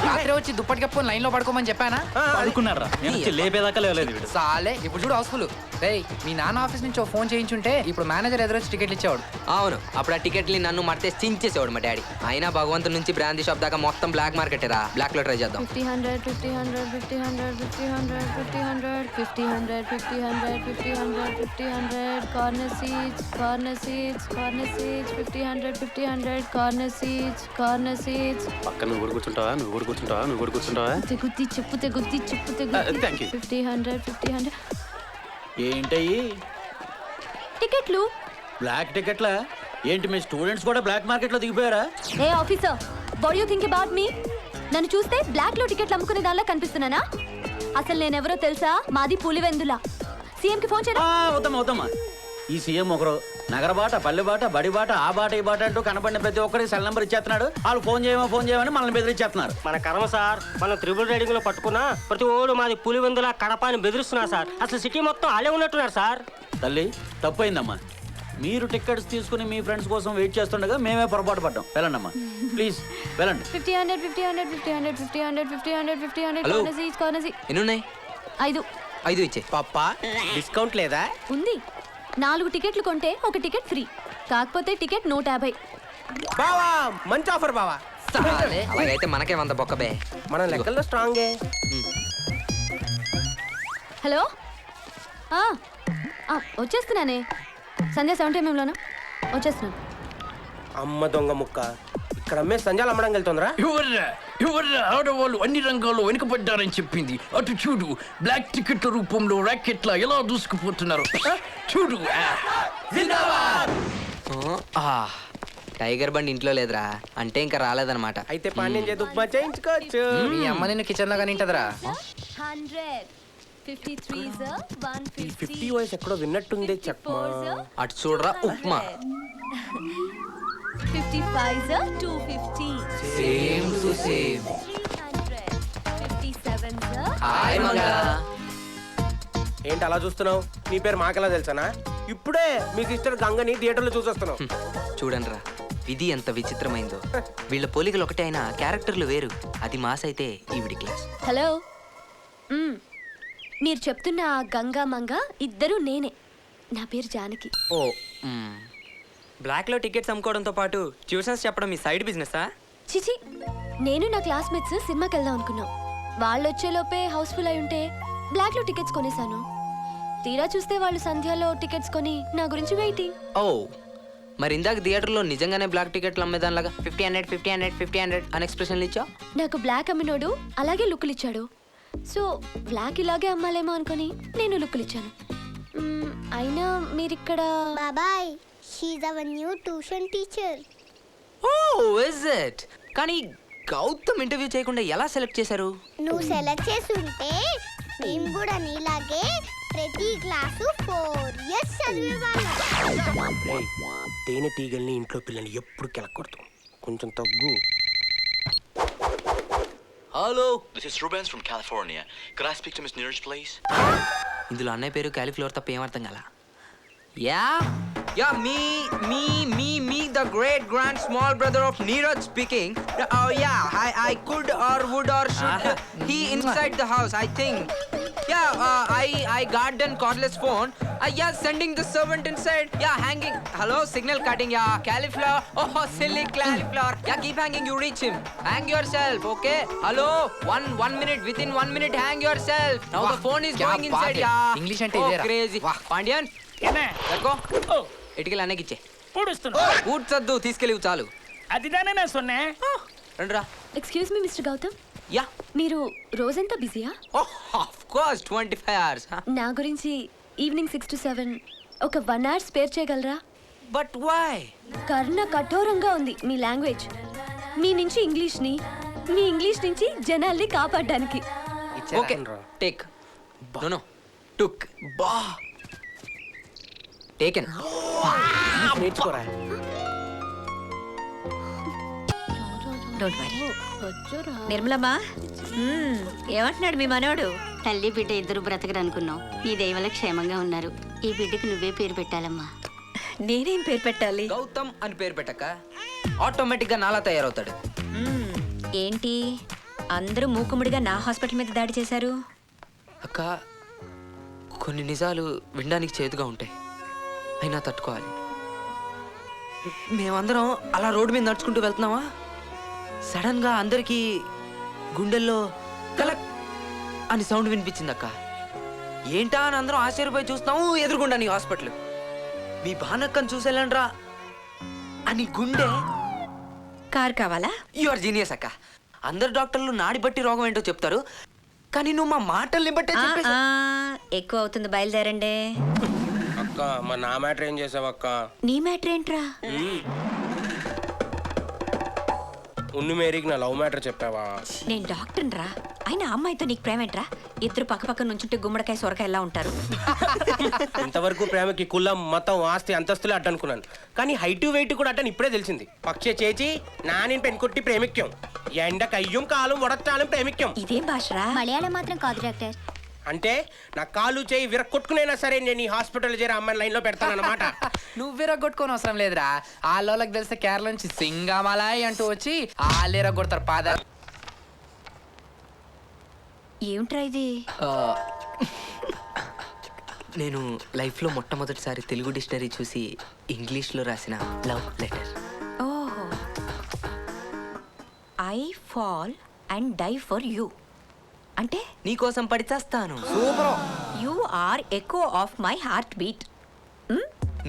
రాత్రి వచ్చి దుప్పటి కప్పుకొని లైన్ లో పడుకోమని చెప్పానా? అనుకున్నారా లేపేదాకా లేవలేదు వీడు. సాలే ఇప్పుడు చూడు హౌస్ఫుల్. రేయ్ మీ నాన్న ఆఫీస్ నుంచి ఫోన్ చేయించుంటే ఇప్పుడు మేనేజర్ ఎదురొచ్చి టికెట్లు ఇచ్చేవాడు. అవును, అప్పుడు ఆ టికెట్ని నన్ను మడితే చించేసేవాడు మా డాడీ. అయినా భగవంతుడి నుంచి బ్రాందీ షాప్ దాకా మొత్తం బ్లాక్ మార్కెట్ రా. బ్లాక్ లో ట్రై చేద్దాం. 50 100 50 100 50 100 50 100 50 100 50 100 50 100 50 100 50 100 corner seats 50 100 50 100 corner seats పక్కన నువ్వు కూడా కూర్చుంటావా? తెగుద్ది చెప్పు తెగుద్ది 50 100 50 100 ఏంటయ్యి టికెట్లు. బ్లాక్ టికెట్లా? ఏంటి మీ స్టూడెంట్స్ కూడా బ్లాక్ మార్కెట్ లో దిగిపోయారా? ఏ officer, what you think about me? నన్ను చూస్తే బ్లాక్ లో టికెట్లు అమ్ముకునే దానిలా కనిపిస్తున్నానా? అసలు నేనెవరో తెలుసా? మాది పులివెందుల. సీఎం కి ఫోన్ చేయరా? అవుతామా. ఈ సీఎం ఒకరు నగరబాట, పల్లెబాట, బడిబాట, ఆ బాట ఈ బాట అంటూ కనపడిన ప్రతి ఒక్కరికి సెల్ నెంబర్ ఇచ్చేస్తున్నాడు. వాళ్ళు ఫోన్ చేయమని మనల్ని బెదిరించేస్తున్నారు. మన కర్మ సార్, మనం త్రిబుల్ రైడింగ్ లో పట్టుకున్నా ప్రతి ఓడు మాది పులివెందుల కడప అని బెదిరిస్తున్నారు సార్. అసలు సిటీ మొత్తం ఆలే ఉన్నట్టున్నారు సార్. తల్లి తప్పైందమ్మా. మీరు టికెట్స్ తీసుకుని మీ ఫ్రెండ్స్ కోసం వెయిట్ చేస్తుండగా మేమే పొరపాటు పడ్డాం. వెళ్ళండమ్మా ప్లీజ్ వెళ్ళండి. 50 100 50 100 50 100 50 100 50 100 50 100 Hello? corner seats. ఎన్నున్నాయి? 5 ఇచ్చే. పప్పా డిస్కౌంట్ లేదా? ఉంది. 4 టికెట్లు కొంటే ఒక టికెట్ ఫ్రీ. కాకపోతే టికెట్ 150. బావా మంచి ఆఫర్ బావా. సాలే అలాగైతే మనకే 100 బొక్క బే. మన లెక్కల్లో స్ట్రాంగే. హలో, వచ్చేస్తున్నానే. సంధ్య 70mm వచ్చేస్తున్నాను. అమ్మ దొంగ ముక్క, ఇక్కడ అమ్మే సంజాలు అమ్మడం వెళ్తుందిరా. ఎవర్రా ఆడవాళ్ళు అన్ని రంగాల్లో వెనుకబడ్డారని చెప్పింది. అటు చూడు, బ్లాక్ టికెట్ల రూపంలో రాకెట్లా ఎలా దూసుకుపోతున్నారు చూడు. టైగర్ బండి ఇంట్లో లేదురా అంటే ఇంకా రాలేదన్నమాట. అయితే పాండ్యం చేతి ఉప్మా చేయించుకోవచ్చు. మీ అమ్మ నిన్ను కిచెన్ లో కానీ ఉంటదరా. 100 53 sir 150 50 వాయిస్ ఎక్కడో విన్నట్టుంది. చెప్పమా. అటు చూడరా upma. 55 sir 250 same to same. 300 57 sir. Hi Manga. ఏంటి అలా చూస్తున్నావు? నీ పేరు మాకెలా తెలుసానా? ఇప్పుడే మీ సిస్టర్ గంగని థియేటర్లో చూసొస్తున్నావు. చూడండిరా, విధి ఎంత విచిత్రమైందో. వీళ్ళ పోలికలు ఒకటే అయినా క్యారెక్టర్లు వేరు. అది మాస్ అయితే ఈవిడి క్లాస్. హలో, మీరు చెప్తున్న ఆ గంగా మంగ ఇద్దరు నేనే. నా పేరు జానకి. ఓ బ్లాక్ లో టికెట్స్ అమ్ముకోవడంతో పాటు ట్యూషన్స్ చెప్పడం మీ సైడ్ బిజినెసా? చిచి, నేను నా క్లాస్మేట్స్ సినిమాకి వెళ్దాం అనుకున్నాం. వాళ్ళు వచ్చేలోపే హౌస్ఫుల్ అయి ఉంటే బ్లాక్ లో టికెట్స్ కొనేసాను. తీరా చూస్తే వాళ్ళు సంధ్యలో టికెట్స్ కొని నా గురించి వెయిటింగ్. ఓ మరి ఇందాక థియేటర్లో నిజంగానే బ్లాక్ టికెట్లు అమ్మేదానిలాగా 50 100 50 100 50 100 అని ఎక్స్ప్రెషన్లు ఇచ్చా. నాకు బ్లాక్ అమ్మినోడు అలాగే లుక్కులు ఇచ్చాడు. సో బ్లాక్ ఇలాగే అమ్మాలేమో అనుకుని నేను లుక్కులు ఇచ్చాను. అయినా మీరిక్కడ బాబాయ్, she's our new tuition teacher. Oh is it? కానీ గౌతమ్ ఇంటర్వ్యూ చేయకుండా ఎలా సెలెక్ట్ చేశారు? నువ్వు సెలెక్ట్ చేసి ఉంటే మేము కూడా నీలాగే ప్రతి క్లాసు 4 years చదివేవాళ్ళం. తేనె టీగల్ని ఇంట్లో పిల్లల్ని ఎప్పుడు కెలకూడదు. కొంచెం తగ్గు. Hello, this is Rubens from California. Could I speak to Miss Neeraj, please? ఇందులో అన్నయ్య పేరు క్యాలీఫ్లవర్ తప్ప ఏమర్థం కదా. Yeah yeah me the great grand small brother of Neeraj speaking. I could or would or should he inside the house I think. I got an cordless phone. Sending the servant inside. Hanging. Hello, signal cutting. Cauliflower. Oh, silly cauliflower. Keep hanging. You reach him. Hang yourself. Okay. Hello. One minute. Within 1 minute, hang yourself. Now the phone is going inside. English ante idera. Crazy. Pandian. Let's go. ఇటుకలు అన్నకి ఇచ్చే. పూడ్చొద్దు, తీసుకెళ్ళి చాలు. అదిదానే నా సొన్నే. రండిరా. Excuse me mister Gautam, yeah మీరు రోజంతా బిజీయా? Of course 25 hours. నా గురించి ఈవినింగ్ 6 to 7 ఒక 1 hour స్పేర్ చేయగలరా? But why? కర్ణ కఠోరంగా ఉంది మీ లాంగ్వేజ్. మీ నుంచి ఇంగ్లీష్ని, మీ ఇంగ్లీష్ నుంచి జనాల్ని కాపాడడానికి. Okay take. నో టుక్. బా టేకెన్. నేర్చుకోరా. నిర్మలమ్మా, ఏమంటున్నాడు మీ మనవడు? తల్లి బిడ్డ ఇద్దరు బ్రతకరనుకున్నాం. నీ దయవల్ల క్షేమంగా ఉన్నారు. ఈ బిడ్డకి నువ్వే పేరు పెట్టాలమ్మా. నేనేం పేరు పెట్టాలి? గౌతమ్ అని పేరు పెట్టక ఆటోమేటిక్ గా నాలా తయారవుతాడు. ఏంటి అందరూ మూకుముడిగా నా హాస్పిటల్ మీద దాడి చేశారు. అక్క కొన్ని నిజాలు వినడానికి చేదుగా ఉంటాయి, అయినా తట్టుకోవాలి. మేమందరం అలా రోడ్డు మీద నడుచుకుంటూ వెళ్తున్నావా, సడన్ గా అందరికి గుండెల్లో కలక్ అని సౌండ్ వినిపించింది అక్క. ఏంటా అని అందరం ఆశ్చర్యపోయి చూస్తాము. ఎదురుగుండా నీ హాస్పిటల్. మీ భానక్కని చూసేళ్ళండ్రా అని గుండె. కార్ కావాలా? యు ఆర్ జీనియస్ అక్క. అందరు డాక్టర్లు నాడి బట్టి రోగం ఏంటో చెప్తారు, కానీ నువ్వు మా మాటల్ని బట్టే చెప్పేసి. ఎక్కువ అవుతుంది, బయలుదేరండి. అక్క మా నా మ్యాటర్ ఏం చేసావు అక్క? నీ మ్యాటర్ ఏంట్రా? ఉన్ను మేరీకి నా లవ్ మ్యాటర్ చెప్పావా? నేను డాక్టర్ రా. అయినా అమ్మాయితో నీకు ప్రేమ ఏంట్రా? ఇద్దరు పక్క పక్క నుంచుంటే గుమ్మడికాయ సొరకాయ ఎలా ఉంటారు? ఇంతవరకు ప్రేమకి కులం మతం ఆస్తి అంతస్తులే అడ్డనుకున్నాను, కానీ హైట్ వెయిట్ కూడా అడ్డని ఇప్పుడే తెలిసింది. పక్షే చేచి నాని పెన్కొట్టి ప్రేమిక్యం, ఎండ కయ్యం కాలం వడచ్చాలం ప్రేమిక్యం. ఇదేం భాషరా? మలయాళం మాత్రం కాదు డాక్టర్. అంటే నా కాలు చేయి విరక్కొట్టుకునైనా సరే నేను ఈ హాస్పిటల్ చేరి అమ్మాయి లైన్ లో పెడతానన్నమాట. నువ్వు విరగొట్టుకోని అవసరం లేదురా. వాళ్ళకి తెలిస్తే కేరళ నుంచి సింగమలాయ్ అంటూ వచ్చి వాళ్ళు విరగొడతారు పాద. ఏమిట్రా ఇది? నేను లైఫ్లో మొట్టమొదటిసారి తెలుగు డిక్షనరీ చూసి ఇంగ్లీష్లో రాసిన లవ్ లెటర్. ఓహో. I fall and die for you అంటే నీకోసం పడి చేస్తాను. You are echo of my heart beat.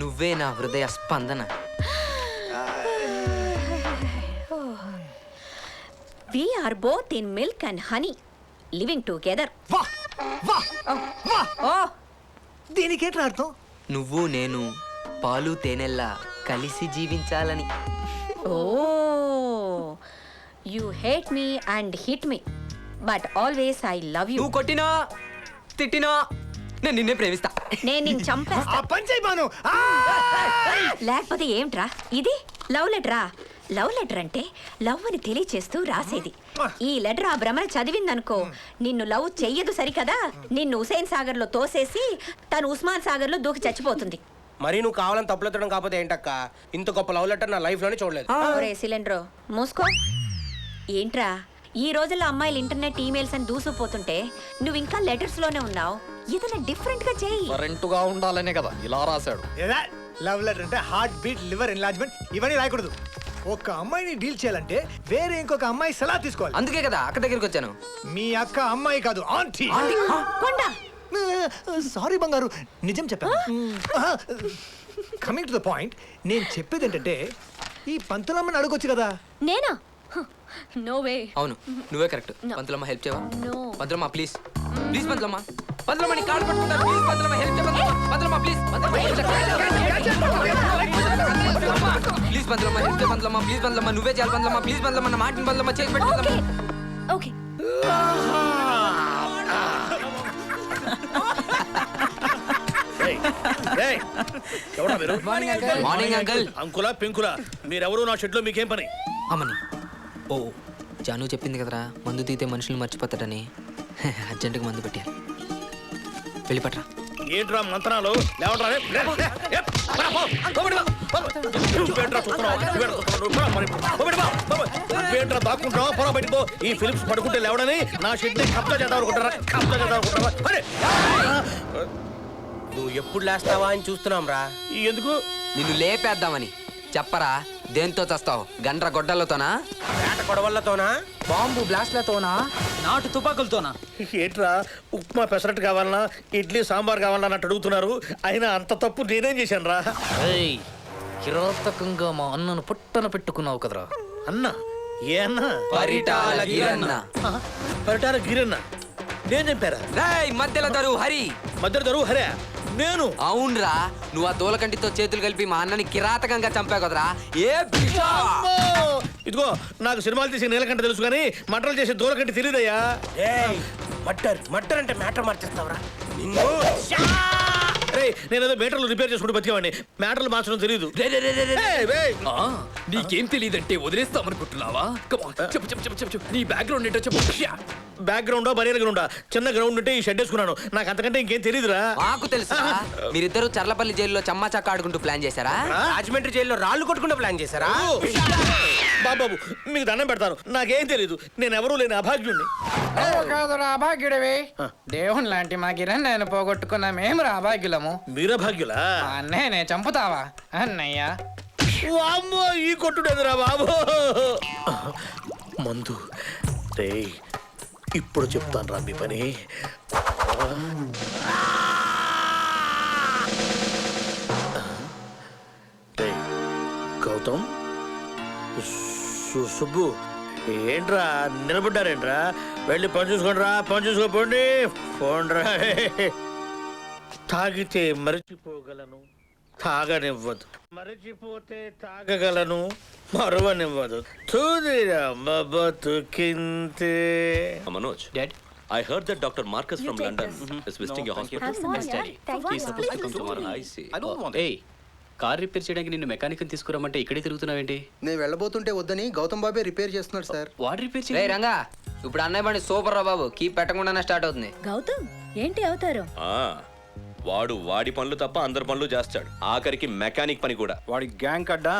నువ్వే నా హృదయ స్పందన. We are both in milk and honey living together. దీనికేంట్రా అర్థం? నువ్వు నేను పాలు తేనెల్లా కలిసి జీవించాలని. Oh, you hate me and hit me, but always I love you. నువ్వు కొట్టినా తిట్టినా నేను నిన్నే ప్రేమిస్తా. నేను నిన్ను చంపేస్తా. లేకపోతే ఏమిట్రా ఇది? లవ్ లెటరా? లవ్ లెటర్ అంటే లవ్ అని తెలియచేస్తూ రాసేది. ఈ లెటర్ ఆ భ్రమణ చదివిందనుకో, నిన్ను లవ్ చెయ్యదు సరికదా, నిన్ను హుసేన్ సాగర్ లో తోసేసి తను ఉస్మాన్ సాగర్ లో దూకి చచ్చిపోతుంది. మరి నువ్వు కావాలని తప్పులెత్తడం కాకపోతే ఏంటక్క? ఇంత గొప్ప లవ్ లెటర్ నా లైఫ్ లోనే చూడలేదు. ఒరే సిలిండర్ మూసుకో. ఏంట్రా ఈ రోజుల్లో అమ్మాయిలు ఇంటర్నెట్ ఈమెయిల్స్ అని దూసుకుపోతుంటే నువ్వు ఇంకా లెటర్స్ లోనే ఉన్నావు. ఏదైనా డిఫరెంట్ గా చెయ్యి. కరెంటుగా ఉండాలనే కదా ఇలా రాశాడు. లవ్ లెటర్ అంటే హార్ట్ బీట్, లివర్ ఎన్లార్జ్మెంట్ ఇవన్నీ రాయకూడదు. ఒక అమ్మాయిని డీల్ చేయాలంటే వేరే ఇంకొక అమ్మాయి సలహా తీసుకోవాలి. అందుకే కదా అక్క దగ్గరికి వచ్చాను. మీ అక్క అమ్మాయి కాదు, ఆంటీ. కొండా సారీ బంగారు, నిజం చెప్పాను. కమింగ్ టు ద పాయింట్, నేను చెప్పేది ఏంటంటే ఈ పంతులమ్మని అడగొచ్చు కదా. నేనా? No way. అవును నువ్వే కరెక్ట్. పంతులమ్మ హెల్ప్ చేయవా? నో. పంతులమ్మ ప్లీజ్ ప్లీజ్ పంతులమ్మ. పంతులమ్మ నీ కాళ్ళు పట్టుకుంటాను ప్లీజ్. పంతులమ్మ హెల్ప్ చేయ. పంతులమ్మ ప్లీజ్. ప్లీజ్ పంతులమ్మ హెల్ప్ చేయ. పంతులమ్మ ప్లీజ్. పంతులమ్మ నువ్వే చేయాలి. పంతులమ్మ ప్లీజ్. పంతులమ్మ నా మాటిని పంతులమ్మ చేసి పెట్టు. Okay okay. Morning uncle. అంకులా పెంకులా మీరెవరు నా షెడ్ లో మీకేం పని? అమ్మని ఓ జాను చెప్పింది కదరా మందు తీతే మనుషులు మర్చిపోతాడని. అర్జెంటుగా మందు పెట్టాను. వెళ్ళిపట్రా. ఏంట్రా మంత్రాలు? దాక్కుంటావా? పొర బయటపో. ఈ ఫిలిప్స్ పడుకుంటే లేవడని నా షెడ్ ని కబ్జా చేద్దాం అనుకుంటారా? కబ్జా చేద్దాం అనుకుంటారా? నువ్వు ఎప్పుడు లేస్తావా అని చూస్తున్నాం రా. ఎందుకు? నిన్ను లేపేద్దామని. చెప్పరా దేంతో చస్తావు? గండ్ర గొడ్డలతోనా? వేట కొడవళ్ళతోనా? బాంబు బ్లాస్ట్లతోనా? నాటు తుపాకులతోనా? ఏంట్రా ఉప్మా పెసరట్టు కావాలన్నా ఇడ్లీ సాంబార్ కావాలన్నా అన్నట్టు అడుగుతున్నారు. అయినా అంత తప్పు నేనేం చేశాను రా? కిరాతకంగా మా అన్నను పుట్టన పెట్టుకున్నావు కదరా. అన్న ఏ అన్న? పరిటాల గిరన్న. పరిటాల గిరన్న నేను చంపారా? రేయ్ మధ్యలో దరు హరి. మధ్యలో దరువు హరే నేను? అవునరా, నువ్వు ఆ దూలకంటితో చేతులు కలిపి మా అన్నని కిరాతకంగా చంపావు కదరా. ఏ ఇదిగో నాకు సినిమాలు తీసే నీలకంట తెలుసు కానీ మటలు చేసే దూలకంటి తెలియదయ్యా. మట్టర్ అంటే మ్యాటర్ మార్చేస్తావురా నిన్ను. నేనేదో మీటర్లు రిపేర్ చేసుకుంటూ బతికేవాడిని, మ్యాటర్లు మార్చడం తెలియదు. నీకేం తెలియదంటే వదిలేస్తామనుకుంటున్నావా? చెప్పు చెప్పు చెప్పు చెప్పు. నీ బ్యాక్గ్రౌండ్ ఏంటో చెప్పు. బ్యాక్గ్రౌండా బరియర్ గ్రౌండా? చిన్న గ్రౌండ్ ఉంటే ఈ షెడ్ వేసుకున్నాను. నాకు అంతకంటే ఇంకేం తెలియదురా. మాకు తెలుసా? మీరిద్దరు చర్లపల్లి జైల్లో చమ్మాచక్క ఆడుకుంటూ ప్లాన్ చేశారా? రాజమండ్రి జైల్లో రాళ్ళు కొట్టుకుంటూ ప్లాన్ చేశారా? బాబు మీకు దండం పెడతాను, నాకేం తెలీదు, నేను ఎవరూ లేని అభాగ్యుణ్ణి. నువ్వు కాదురా అభాగ్యుడివి. దేవుని లాంటి మా కిరణ్ నేను పోగొట్టుకున్నా మేము రా అభాగ్యులము. మీరు అభాగ్యులా? అన్నే చంపుతావా అన్నయ్య? వామ్మో, ఈ కొట్టుడేదిరా బాబు. మందు రేయ్, ఇప్పుడు చెప్తాను రా మీ పని. రేయ్, గౌతమ్, సుబ్బు, ఏంట్రా నిలబడ్డారేంట్రా? వెళ్ళి పని చూసుకోండి రా, పని చూసుకోపోండి. పోండ్రా. తాగితే మరచిపోగలను, తాగనివ్వదు, మరచిపోతే తాగగలను, మరువనివ్వదు. బతుకింతే. Manoj, Dad, I heard that Dr. Marcus from London is visiting your hospital. Yes, Daddy. He's supposed to come tomorrow. I see. I don't want. Hey, car repair చేయడానికి నిన్ను మెకానిక్ తీసుకురామంటే ఇక్కడే తిరుగుతున్నావేంటి? నేను వెళ్ళబోతుంటే వద్దని గౌతమ్ బాబే రిపేర్ చేస్తున్నాడు సార్. వాడు repair రే చేయ రంగా, ఇప్పుడు అన్నయ్య బండి సూపర్ రా బాబు. కీ పెట్టకుండానే స్టార్ట్ అవుతుంది. గౌతమ్ ఏంటి అవుతారు? వాడు వాడి పనులు తప్ప అందరి పనులు చేస్తాడు, ఆఖరికి మెకానిక్ పని కూడా. వాడి గ్యాంగ్ కడ్డా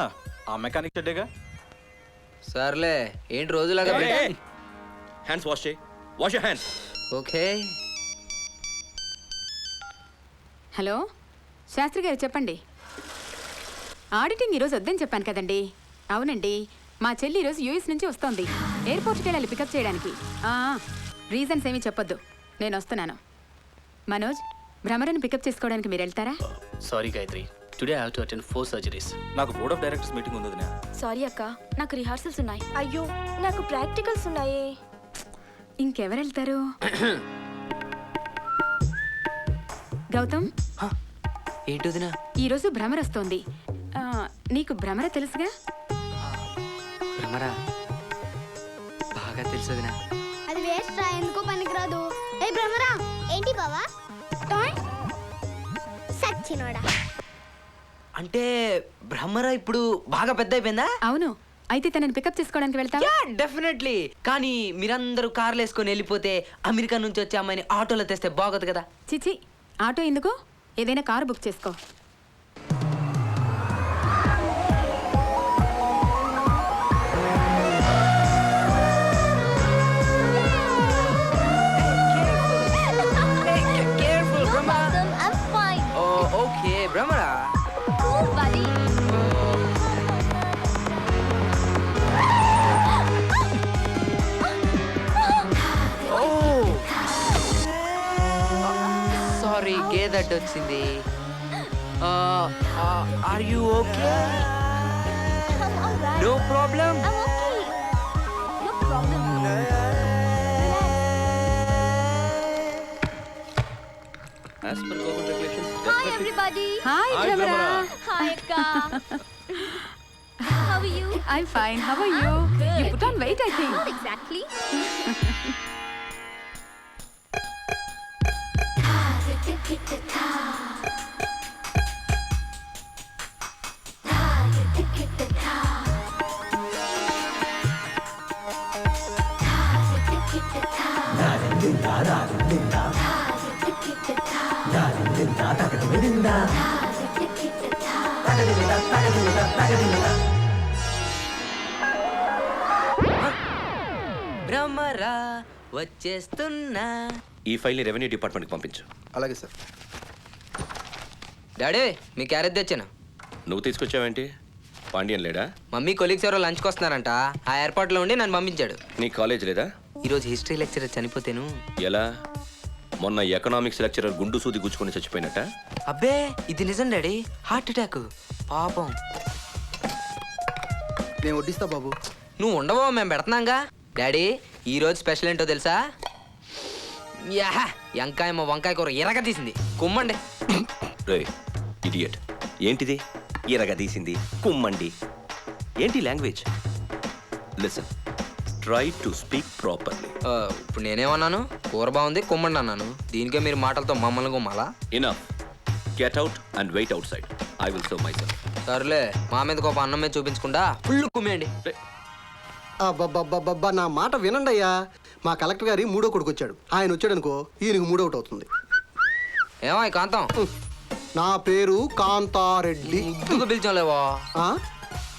ఆ మెకానిక్ చెడ్డేగా. సర్లే, ఏంటి రోజులాగా హ్యాండ్స్ వాష్ చేయి, wash your hands. Okay. Hello Shastri గారు చెప్పండి. ఆడిటింగ్ ఈరోజు వద్దని చెప్పాను కదండి. అవునండి, మా చెల్లి ఈరోజు యూఎస్ నుంచి వస్తోంది. ఎయిర్పోర్ట్కి వెళ్ళాలి పికప్ చేయడానికి. రీజన్స్ ఏమీ చెప్పొద్దు, నేను వస్తున్నాను. మనోజ్, భ్రమరని పికప్ చేసుకోవడానికి మీరు వెళ్తారా? Sorry Gayatri, today I have to attend 4 surgeries. నాకు బోర్డ్ ఆఫ్ డైరెక్టర్స్ మీటింగ్ ఉంది వదినా. సారీ అక్క, నాకు రిహార్సల్స్ ఉన్నాయి. అయ్యో, నాకు ప్రాక్టికల్స్ ఉన్నాయే. ఇంకెవరు వెళ్తారు? గౌతమ్, ఏంటి వదినా? ఈరోజు భ్రమర వస్తోంది. నీకు భ్రమర తెలుసుగా? భ్రమరా బాగా తెలుసు వదినా. అది వేస్ట్ రా, ఎందుకో పనికిరాదు. ఏ భ్రమరా, ఏంటి బావా? సచ్చినోడా. అంటే భ్రమరా ఇప్పుడు బాగా పెద్ద అయిపోయిందా? అవును. అయితే తనని పికప్ చేసుకోవడానికి వెళ్తావా? డెఫినెట్లీ. కానీ మీరందరూ కార్లు వేసుకొని వెళ్ళిపోతే అమెరికా నుంచి వచ్చే అమ్మాయిని ఆటోలో తెస్తే బాగోదు కదా. చిచి, ఆటో ఎందుకు? ఏదైనా కారు బుక్ చేసుకో. I'm fine. ఓకే భ్రమరా. Cool, buddy. సారీ, గేదడ్డు వచ్చింది. Are you okay? I'm alright. No problem. I'm okay. No problem. As per government regulations, Hi, everybody. Hi Bhramara. Hi, Akka. How are you? I'm fine. How are you? You put on weight, I think. Not exactly. Bhramara వచ్చేస్తున్నా. ఈ ఫైల్ని revenue డిపార్ట్మెంట్కి పంపించు. అలాగే sir. Daddy, మీ carrot తెచ్చాను. నువ్వు తీసుకొచ్చావేంటి? పాండ్యన్ లేడా? Mummy colleagues ఎవరో లంచ్కి వస్తున్నారంట. ఆ ఏర్పాట్లో ఉండి నన్ను పంపించాడు. నీ కాలేజ్ లేదా? ఈరోజు హిస్టరీ లెక్చరర్ చనిపోతేను. ఎలా? మొన్న ఎకనామిక్స్ లెక్చరర్ గుండు సూది గుచ్చుకొని చచ్చిపోయినట్ట? అబ్బే, ఇది నిజం డాడీ. Heart attack. పాపం. నేను వడ్డిస్తా బాబు. నువ్వు ఉండవో, మేము పెడుతున్నాంగా. డాడీ, ఈ రోజు స్పెషల్ ఏంటో తెలుసా? యాహా, వంకాయమ్మ వంకాయ కూర ఎరగ తీసింది. కుమ్మండి. రే ఇడియట్, ఏంటిది? ఎరగదీసింది, కుమ్మండి. ఏంటి language? Listen, try to speak properly. ఇప్పుడు నేనేమన్నాను? కూర బాగుంది కుమ్మండి అన్నాను. దీనికే మీరు మాటలతో మమ్మల్ని గుమ్మాలా? Enough, get out and wait outside. I will serve myself. సర్లే, మా మీద కోప అన్నం మీద చూపించకుండా ఫుల్ కుమ్మేయండి. అబ్బబ్బబ్బబ్బా, నా మాట వినండి అయ్యా. మా కలెక్టర్ గారి 3వ కొడుకు వచ్చాడు. ఆయన వచ్చాడు అనుకో, ఈయనకు 3వ ఒకటి అవుతుంది. ఏమో ఈ కాంతం. నా పేరు కాంతారెడ్డి. ఎందుకు పిలిచాలేవా? ఆ?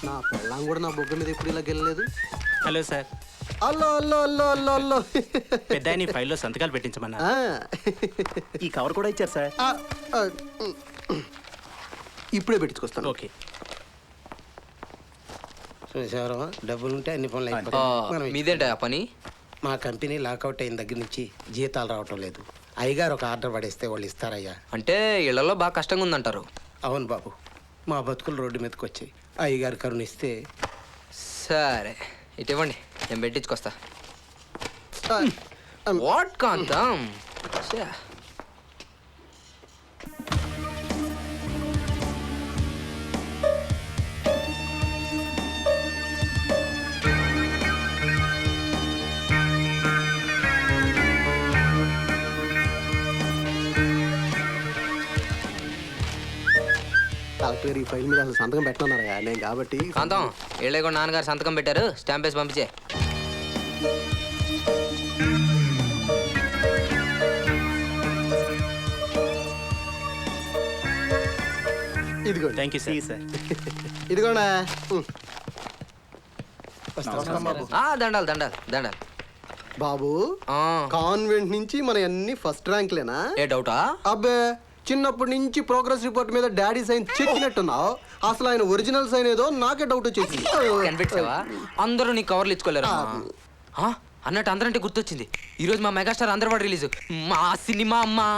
నా పెళ్ళాం కూడా నా బొగ్గ మీద ఎప్పుడు ఇలా గెలలేదు. Hello sir. అల్లో అల్లో అల్లో అల్లో అల్లో. పెద్ద నీ ఫైల్లో సంతకాలు పెట్టించమన్నా. ఈ కవర్ కూడా ఇచ్చారు సార్. ఇప్పుడే పెట్టించుకొస్తాను. ఓకే. చూసారు, డబ్బులుంటే అన్ని పనులు అయిపోతాయి. మీదేంట ఆ పని? మా కంపెనీ లాకౌట్ అయిన దగ్గర నుంచి జీతాలు రావటం లేదు. అయ్యగారు ఒక ఆర్డర్ పడేస్తే వాళ్ళు ఇస్తారయ్యా. అంటే ఇళ్లలో బాగా కష్టంగా ఉందంటారు. అవును బాబు, మా బతుకులు రోడ్డు మీదకి వచ్చాయి. అయ్యగారు కరుణిస్తే. సరే ఇటు ఇవ్వండి, నేను పెట్టించుకొస్తా. వాట్ కాంతం? కలెక్టర్ ఈ ఫైల్ మీద అసలు సంతకం పెట్టనున్నారా నేను కాబట్టి. కాంతం ఇళ్ళే కూడా నాన్నగారు సంతకం పెట్టారు, స్టాంప్ వేసి పంపించే. ఇదిగో. Thank you sir. ఇదిగోనా. దండాలు దండాలు దండాలు. బాబు, కాన్వెంట్ నుంచి మన అన్ని ఫస్ట్ ర్యాంక్లేనా? ఏ డౌటా? అబ్బే, చిన్నప్పటి నుంచి ప్రోగ్రెస్ రిపోర్ట్ మీద డాడీ సైన్ చెక్కినట్టున్నావు. అసలు ఆయన ఒరిజినల్ సైన్ ఏదో నాకే డౌట్ వచ్చేసింది. కనిపెట్టావా? అందరూ నీ కవర్లు ఇచ్చుకోలేరు అన్నట్టు. అందరంటే గుర్తొచ్చింది, ఈ రోజు మా మెగాస్టార్ అందర్వాడు రిలీజ్. మా సినిమా అమ్మా.